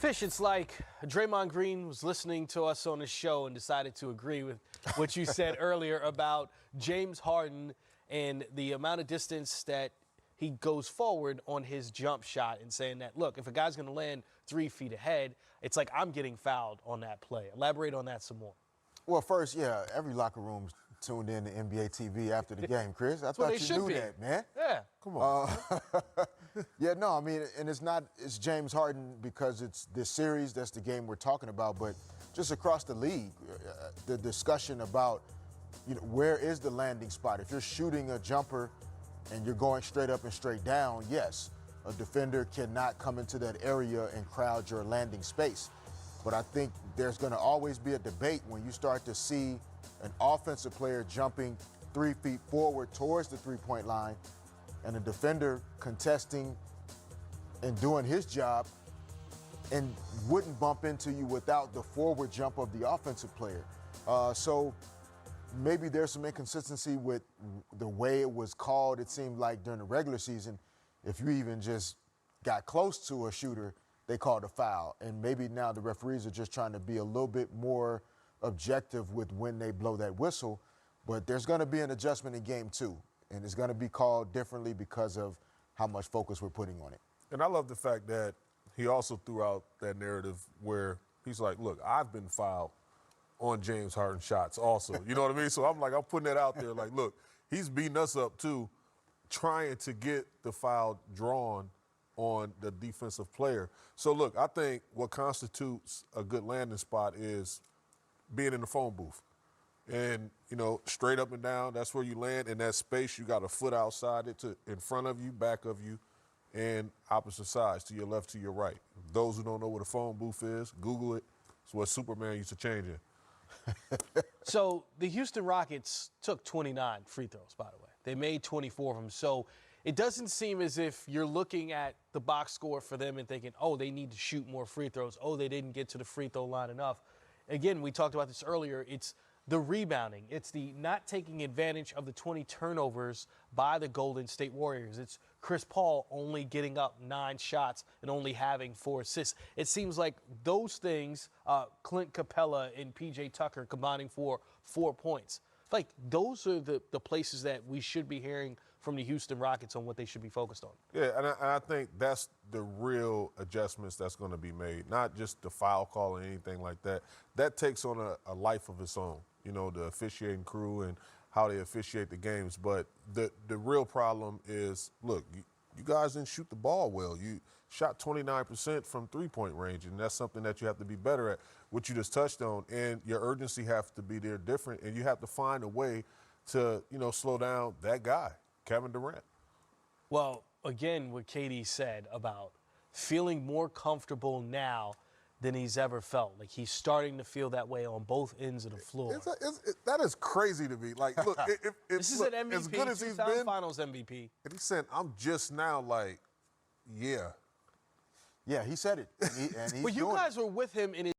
Fish, it's like Draymond Green was listening to us on the show and decided to agree with what you said earlier about James Harden and the amount of distance that he goes forward on his jump shot and saying that, look, if a guy's going to land 3 feet ahead, it's like I'm getting fouled on that play. Elaborate on that some more. Well, first, yeah, every locker room's tuned in to NBA TV after the game, Chris. I thought you knew that, man. Yeah. Come on. Yeah, no, I mean, and it's James Harden because it's this series, that's the game we're talking about, but just across the league, the discussion about, where is the landing spot? If you're shooting a jumper and you're going straight up and straight down, yes, a defender cannot come into that area and crowd your landing space. But I think there's going to always be a debate when you start to see an offensive player jumping 3 feet forward towards the three-point line and a defender contesting and doing his job and wouldn't bump into you without the forward jump of the offensive player. So maybe there's some inconsistency with the way it was called. It seemed like during the regular season, if you even just got close to a shooter, they called a foul. And maybe now the referees are just trying to be a little bit more objective with when they blow that whistle. But there's going to be an adjustment in game 2. And it's going to be called differently because of how much focus we're putting on it. And I love the fact that he also threw out that narrative where he's like, look, I've been fouled on James Harden shots also. You know what I mean? So I'm putting that out there. Like, look, he's beating us up too, trying to get the foul drawn on the defensive player. So, look, I think what constitutes a good landing spot is being in the phone booth. And, straight up and down, that's where you land. In that space, you got a foot outside it, in front of you, back of you, and opposite sides, to your left, to your right. Those who don't know what a phone booth is, Google it. It's what Superman used to change in. So the Houston Rockets took 29 free throws, by the way. They made 24 of them. So it doesn't seem as if you're looking at the box score for them and thinking, oh, they need to shoot more free throws. Oh, they didn't get to the free throw line enough. Again, we talked about this earlier. It's the rebounding. It's the not taking advantage of the 20 turnovers by the Golden State Warriors. It's Chris Paul only getting up 9 shots and only having 4 assists. It seems like those things, Clint Capella and P.J. Tucker combining for 4 points. Like, those are the places that we should be hearing from the Houston Rockets on what they should be focused on. Yeah, and I think that's the real adjustments that's going to be made, not just the foul call or anything like that. That takes on a life of its own, the officiating crew and how they officiate the games. But the real problem is, look, you guys didn't shoot the ball well. You shot 29% from three-point range, and that's something that you have to be better at, what you just touched on. And your urgency has to be there different, and you have to find a way to, slow down that guy, Kevin Durant. Well, again, what Katie said about feeling more comfortable now than he's ever felt. Like, he's starting to feel that way on both ends of the floor. That is crazy to me. Like, look, this is an MVP, as good as he's two-time been, Finals MVP. And he said, I'm just now like, yeah. Yeah, he said it. And he's well, you guys were with him in his